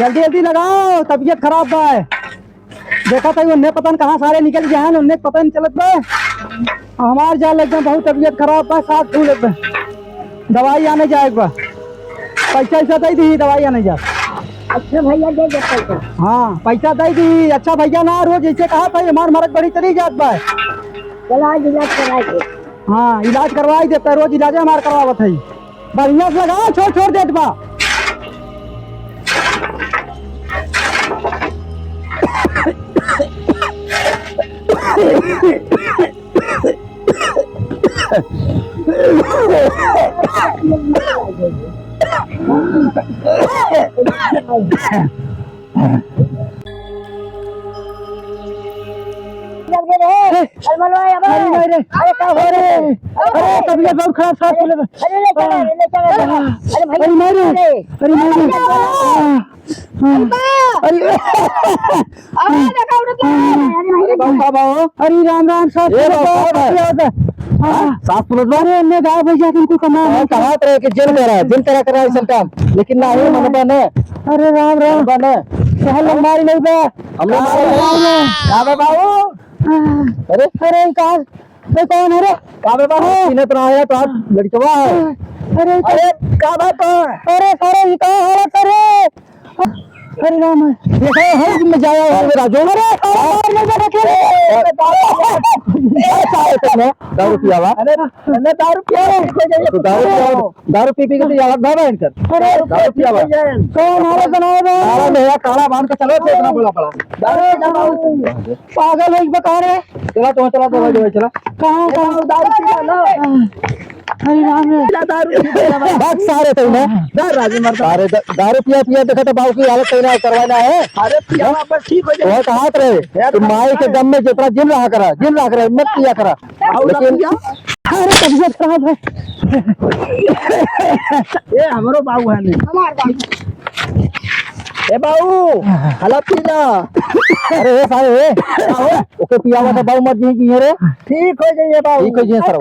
जल्दी जल्दी लगाओ, तबीयत खराब बा है। देखा था उन्हें पता कहाँ सारे निकल गए हैं, उन्हें पता नहीं चलत बा। हमार जा लग गए, बहुत तबीयत खराब बा, साथ फूल दवाई आने जाए बा। पैसा ऐसा दे दी, दवाई आने जा। अच्छा भैया दे दे पैसा। हाँ पैसा दे दी। अच्छा भैया ना रोज जैसे कहा था हमार मरद बड़ी चली जात बा। चलो आज इलाज करा के। हाँ इलाज करवाई देता है, रोज इलाज हमार करवावत है। बढ़िया से लगाओ, छोड़ छोड़ देत बा। अरे तबीयत बहुत खराब था। अरे राम राम साहब, साफ पुलिस गाँव भैया तुमको कमा कहा कि जेल में रहा, जेल तेरा कर रहा है काम, लेकिन ना ही मन बने। अरे राम राम बने मारी नहीं बा हम लोग बाबू। अरे अरे कौन है रे? काबे बाबू इन्हें तो आया तो लड़कवा है। अरे अरे का बात है? अरे सारे कहाँ हालत है? अरे राम देखो हर में जाया है राजू। अरे दारू पिया हुआ। अरे मैंने दारू पिया तो दारू पी के याद ना बैठ कर। अरे दारू पिया हुआ कौन हालत बनाए बा? मेरा काला बांध के चलो से इतना बड़ा पड़ा पागल है बता रहे। चला तो चला दो चला कहाँ दारू पिया ना। अरे राम रे दारू सारे तो ना राजू मर सारे दारू पिया देखा तो बाबू की हालत कहीं करवाना है। अरे पिया बस ठीक हो जाए तो हाथ रहे तुम माई के दम में जितना जिम रहा करा हिम्मत किया करा। लेकिन अरे तबीयत खराब है। ये हमारो बाबू है नहीं। ए बाबू हला पीला। अरे ए सारे ओके पिया हुआ था बाबू मत जी की रे ठीक हो जाइए बाबू ठीक हो जाइए सर।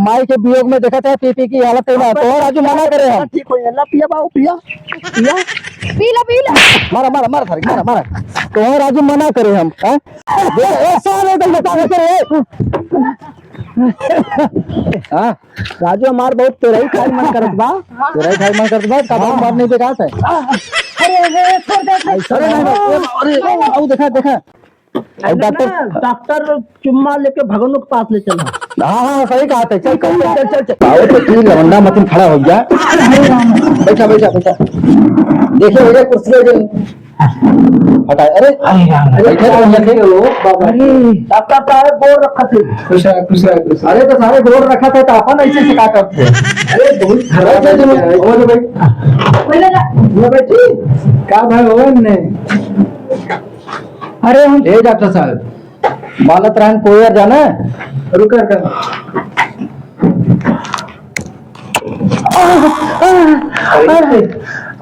माई के वियोग में देखा था पी की हालत कहीं तो राजू मना करे हम ठीक हो जाए। पिया बाबू पिया पिया पीला पीला मारा मारा मारा सारी मारा मारा तो राजू मना करे हम सारे बता करे। हाँ राजू हमार बहुत तेरा ही खाई मन करत बा तेरा ही खाई मन करत बा कब मार नहीं देखा है। अरे छोड़ दे अरे देखा देखा डॉक्टर चुम्मा लेके भगवान के पास ले चला। हाँ सही कहा था। चल चल चल चल चल लवंडा मत खड़ा हो गया। बैठा बैठा बैठा देखिए भैया कुर्सी हटा। अरे डॉक्टर साहब बोर्ड रखा थे खुश है खुश है। अरे तो सारे बोर्ड रखा था तो अपन ऐसे से क्या करते। अरे बहुत क्या भाई ने। अरे हम डॉक्टर साहब मानत रहन कोयर जाना रुक कर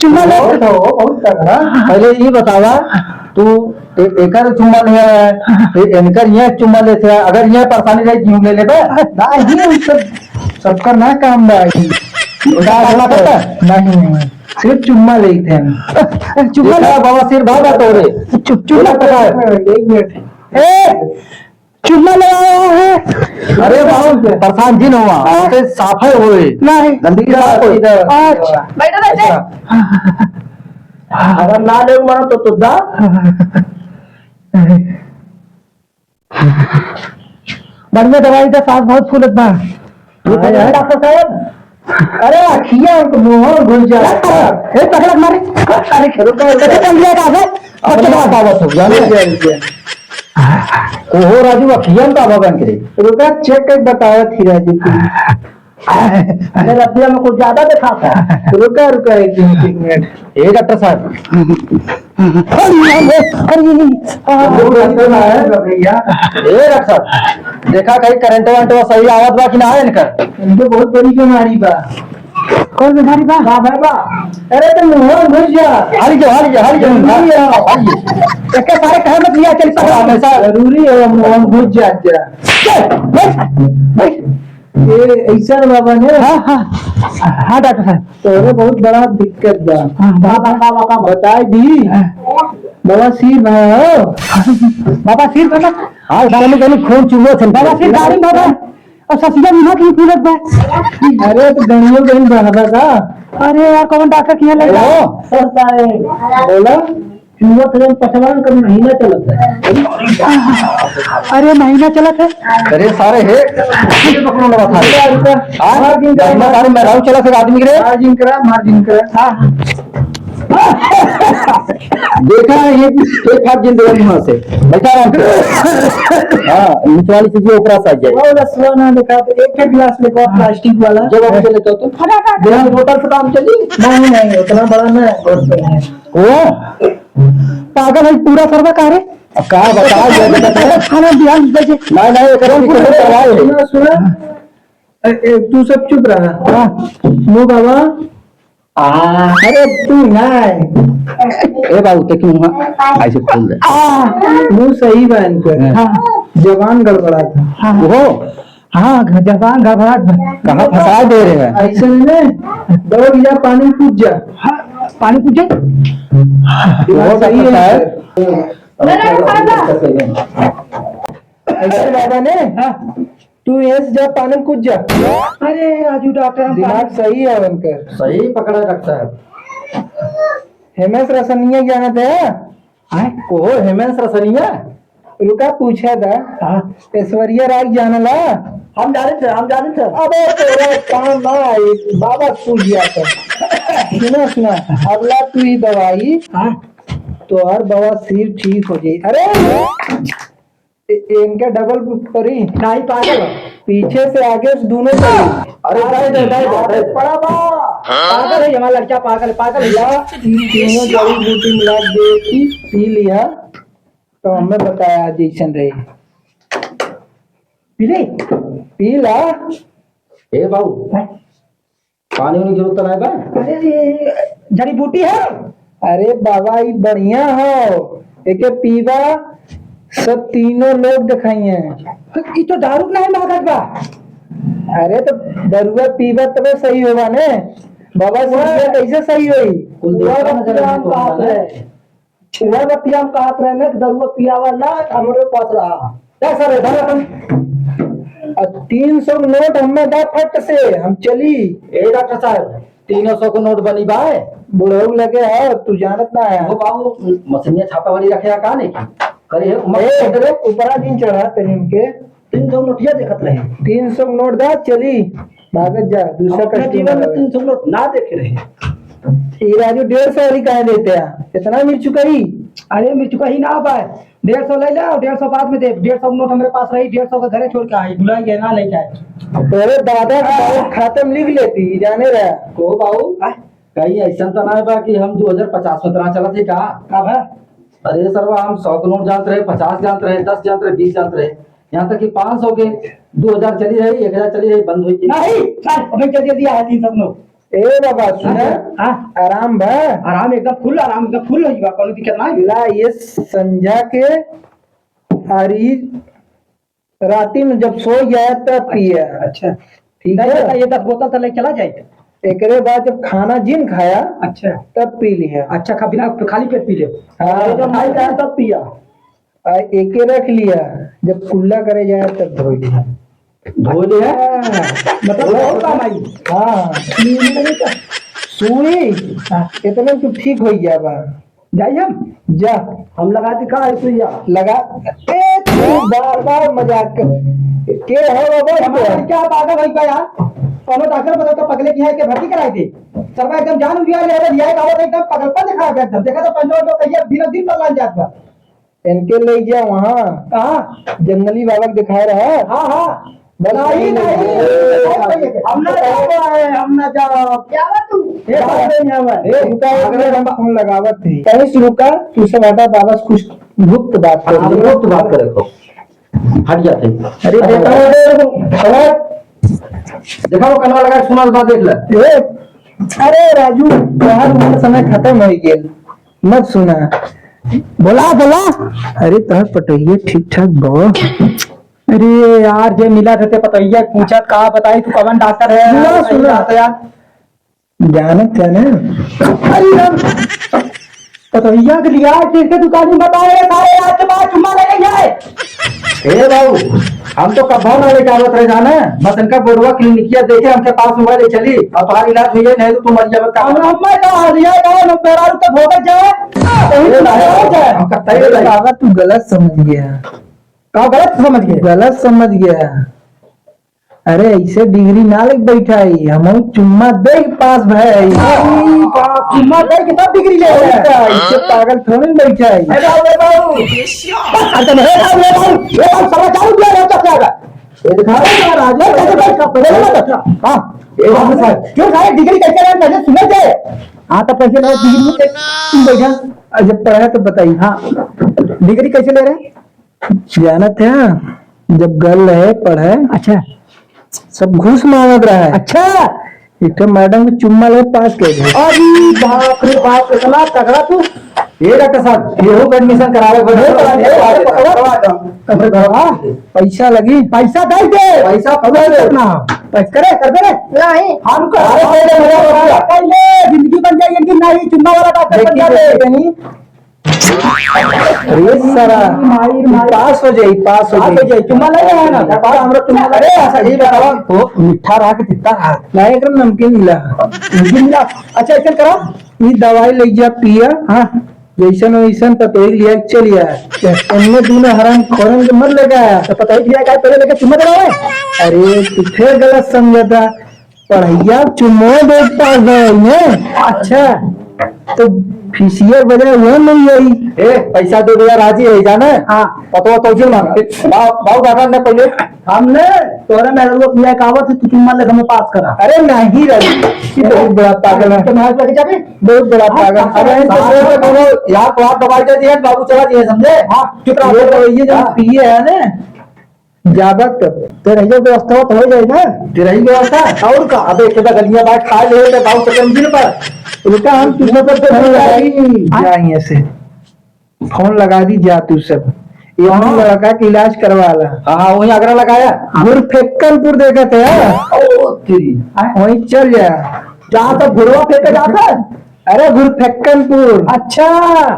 चुम्मा ले बहुत तगड़ा। पहले ये बतावा तू एकर चुम्मा ले है इनकर ये चुम्मा लेते है अगर ये परेशानी रही क्यों ले लेबे ना ही सबका ना काम नहीं सिर्फ चुम्मा लेते हैं। चुम्मा ले बाबा सिर भागा तो रे चुम्मा पता है। एक मिनट चुम्मा लगाया है। अरे बाबू परेशान जिन हुआ साफ है हुए नहीं गंदगी बैठा अगर ना ले मानो तो दा बढ़िया दवाई का साथ बहुत फूलत बा डॉक्टर साहब। अरे अखियां मुंह घुल जा हे पकड़ मारे अरे खेलो का है अच्छा बात हो जाने ओहो राजू अखियां का भगवान करे रुका चेक कर बताया थी राजू अरे रतिया में कुछ ज्यादा देखा था। रुका रुका एक मिनट ए डॉक्टर साहब भैया ए डॉक्टर साहब देखा कहीं करंट वंट सही आवत बा कि ना है इनकर इनको बहुत बड़ी बीमारी बा। कौन बीमारी बा भाई बा? अरे तो मुंह घुस जा हाली जा एक सारे कहे मत लिया चल ऐसा जरूरी है मुंह घुस जा ये ऐसा बाबा ने। हाँ हाँ हाँ डॉक्टर साहब। तोरे बहुत बड़ा दिक्कत बा। हाँ बाबा बताई दी बाबा सिर भाई बाबा सिर बाबा। हाँ कहीं कहीं खून चुहो थे बाबा सिर गाड़ी बाबा और ससिया मिला की पूरत बा। अरे तो गणियों कहीं बहादा था। अरे यार कौन डॉक्टर किया लगा बोला चुहो थे पटवान का महीना चलता है। अरे महीना चला था। अरे सारे है पकड़ो लगा था। सारे मैं चला था आदमी के मार्जिन करा देखा ये एक हाथ जिन देगा वहां से बैठा हाँ नीचे वाली चीज ऊपर आ जाए वो रसवाना देखा तो एक गिलास लेकर प्लास्टिक वाला जब आप चले तो बिना बोतल से काम चली नहीं उतना बड़ा ना वो पागल है पूरा सरवा का रे। अब कहा बता खाना दिया बजे नहीं करो सुना तू सब चुप रहा नो बाबा अरे तू नहीं ए बाबू तक ऐसे खोल दे मुंह सही बहन कर जवान गड़बड़ा था वो हाँ जबान घबराहट कहाँ फंसा दे रहे हैं ऐसे में दौड़ जा पानी कूद जा पानी पूछे वो सही है ऐसे बाबा ने तू ऐसे जा पानी कूद जा। अरे राजू डॉक्टर दिमाग सही है उनकर सही पकड़ा डॉक्टर साहब हेमेश रसनिया जानते हैं को हेमेश रसनिया रुका पूछा था ऐश्वर्या राय जानला हम जाने थे अबे तेरा काम ना आई बाबा पूछ गया था सुना अगला तू ही दवाई तो हर बाबा सिर ठीक हो जाए। अरे इनका डबल करी नहीं पागल पीछे से आगे से दोनों अरे पड़ा पागल है हमारा लड़का पागल तीनों जड़ी बूटी मिला दे पी लिया तो हमें बताया जैसन रहे पी ला ए बाबू पानी की जरूरत नहीं बा। अरे जड़ी बूटी है। अरे बाबा ये बढ़िया हो एक पीवा सब तीनों लोग दिखाई हैं। ये तो दारू नहीं लागत बा। अरे तो दरुआ पीवा तब सही होगा ने बाबा से कैसे सही हुई बतियाम कहत रहे ने दरुआ पियावा ना हमरे पास रहा सर 300 नोट हमें दा फट से हम चली ए डॉक्टर साहब 300 को नोट बनी बाय बुढ़ऊ लगे है तू जानत ना है वो बाबू मछलियां छापा वाली रखे का नहीं करे है ऊपरा दिन चढ़ा तेरे के 300 नोटिया देखत रहे 300 नोट दा चली भागत जा दूसरा कस्टमर में 300 नोट ना देखे रहे ये राजू 150 वाली कहे देते हैं इतना मिल चुका ही। अरे मिल चुका ही ना पाए 150 ले ला 150 बाद में दे 150 नोट हमारे पास रही 150 का घरे छोड़ के आई बुलाई गया ना लेके आए तेरे दादा खातम लिख लेती जाने रहा को बाबू कहीं ऐसा तो ना बा कि हम 2050 में तरह चला थे का कब है। अरे सरवा हम 100 के नोट जानते रहे 50 जानते रहे 10 जानते रहे 20 जानते रहे यहाँ तक कि 500 के 2000 चली रही 1000 चली रही बंद हुई नहीं अभी जल्दी दिया है 300 नोट। ए बाबा सुना आराम बा आराम एकदम फुल होगा कोनो दिक्कत ना ला ये संजा के आरी राती में जब सो गया तब पिया। अच्छा ठीक है ये 10 बोतल तो लेके चला जाए एकरे बाद जब खाना जिन खाया अच्छा तब पी लिया। अच्छा बिना खाली पेट पी ले जब खाई जाए तब पिया एक रख लिया जब कुल्ला करे जाए तब धो लिया मतलब काम आई। हाँ सुई इतना तू ठीक हो गया बा जाइए हम लगा दिखा है सुइया लगा बार बार मजाक के है बाबा क्या पागल भाई का यार कोनो डॉक्टर बता तो पगले की है के भर्ती कराई थी सरवा एकदम जान उठिया ले लिया का एकदम पगलपन दिखा एकदम देखा तो 15 लोग कहिए दिन बदल जात बा इनके ले गया वहाँ कहाँ जंगली बाबा को दिखा रहा है। हाँ नहीं हम ना जाओ क्या बात तू फोन लगावत थी कहीं से रुका तू सब हटा बाबा से कुछ गुप्त बात कर गुप्त बात करे को हट जाते। अरे देखा वो कनवा लगा सुना बात देख ले। अरे राजू तुम्हारा समय खत्म हो गया मत सुना बोला। अरे तोहर पटैया ठीक ठाक बो अरे यार जे मिला थे पतैया पूछा कहा बताई तू कौन डॉक्टर है सुना यार जानत है ना। अरे यार पतैया के लिया किसके दुकान में बताए सारे आज के बाद चुम्मा ले जाए। ए बाबू हम तो कब ना लेके आवत रहे जाना बस इनका बोर्डवा क्लिनिकिया देखे हमके पास मोबाइल ले चली और तुम्हारी इलाज हुई है, नहीं तो तुम मर जाओ का मैं कहा दिया कहा न मेरा तो भोग जाए हम कब तय बाबा तू गलत समझ गया, कहा गलत समझ गए। गलत समझ गया। अरे ऐसे डिग्री ना लग बैठा ही हम चुम्मा दे पास भाई चुम्मा दे के तब डिग्री ले ऐसे पागल थोड़ी बैठा है। अरे बाबू अच्छा मैं बाबू ये बात समाचार दिया है तो क्या ये दिखा रहा है राजा कैसे भाई का पहले बता। हां ये बात है क्यों सारे डिग्री कैसे रहे पहले सुने थे। हां तो पैसे ले डिग्री में तुम बैठा जब पढ़ा तो बताइए। हां डिग्री कैसे ले रहे जानत है जब गर्ल है पढ़े अच्छा सब घूस मांगत रहा है। अच्छा एक तो मैडम को चुम्मा ले पास कर दे। अरे बाप रे बाप इतना तगड़ा तू। ये डॉक्टर साहब ये हो एडमिशन करावे पैसा लगी पैसा दे दे पैसा करना पैसा करे कर दे नहीं हम जिंदगी बन जाएगी इनकी नहीं चुम्मा वाला डॉक्टर बन जाए अरे सारा पास हो जाए पास हो जाए। चुम्मा ले रहे हैं ना पास हमरा चुम्मा अरे ऐसा ये बताओ तो मीठा रहा के तिता रहा नहीं एकदम नमकीन मिला। मिला अच्छा ऐसा करो ये दवाई ले जा पिया। हाँ जैसन वैसन पतोही लिया चलिया उनमें दोनों हराम खोरन के मर लगा। तो पता ही क्या पहले लेके चुम्मा दे रहा है। अरे तू फिर गलत समझा था पढ़ैया चुम्मो देख पास में। अच्छा तो फीसियर बजाय वो नहीं आई। ए पैसा दे दिया राजी है जाना हाँ पतो तो जी मांग बाबू दादा ने पहले हमने तोरे मैडम को किया कहावत तू चुम्मा ले हमें पास करा। अरे नहीं रही बहुत बड़ा पागल है, तो मैच लगे जाके बहुत बड़ा पागल। अरे यार तो आप दवाई दे दिया बाबू चला दिए समझे। हाँ चुप रहो ये दवाइयाँ जो पिए है ना ज्यादा तेरे जो व्यवस्था हो जाए ना तेरा ही व्यवस्था और का अबे केदा गलियां बात खा ले तो बाबू चक्कर मिल पर उल्टा हम तुझे पर फोन लगा दी जाइए से फोन लगा दी जा तू सब ये हम लड़का का इलाज करवा ला। हाँ वही आगरा लगाया गुरफेक्कनपुर देखा था ओ तेरी वहीं चल जा जहाँ तक गुरुआ फेंके जाता है। अरे गुरफेक्कनपुर अच्छा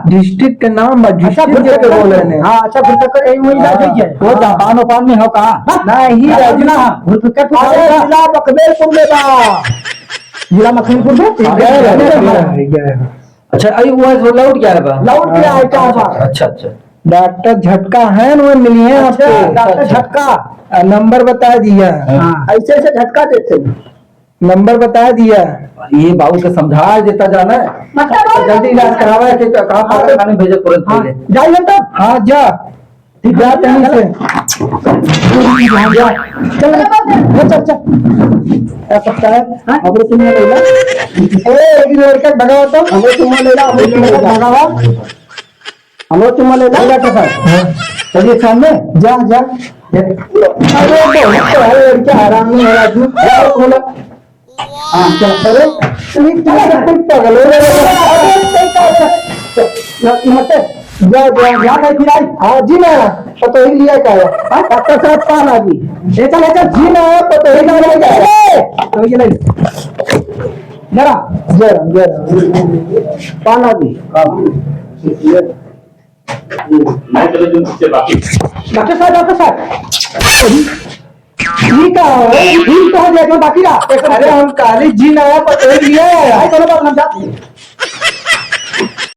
डिस्ट्रिक्ट के नाम अच्छा डिस्ट्रिक्ट के बोल रहे हैं। हाँ अच्छा गुरफेक्कर यही वही जाते ही है वो जापान ओपान में हो कहा नहीं राजना गुरफेक्कर जिला मकबेलपुर में था जिला मखनपुर में अच्छा अरे वो लौट गया है लौट गया है 4 बार। अच्छा अच्छा डॉक्टर झटका है वो मिली है अच्छा आपको डॉक्टर झटका नंबर बता दिया। ऐसे ऐसे झटका देते हैं। नंबर बता दिया ये बाबू के समझा देता जाना है जल्दी इलाज करावा है कि कहाँ पागल खाने भेजे तुरंत पहले जाइए तब हाँ जा ठीक जा कहीं से चल चल चल क्या सकता है अब तुम ले ला एक लड़का भगा तो हम चुम्मा ले ला हम चुम्मा ले ला डॉक्टर साहब चलिए सामने जा जा अरे बहुत लड़के आराम नहीं हो रहा तू बोला हाँ चल अरे पगल मत जा खाई फिराई हाँ जी ना तो ही लिया क्या है डॉक्टर साहब पान आ गई ले चल जी ना तो ही ना लेगा तो ये ले जरा जरा जरा पान आ गई डॉक्टर साहब ठीक है ठीक तो हो जाएगा बाकी रहा अरे हम काली जी ना पटेल लिया आई दोनों बात हम जाते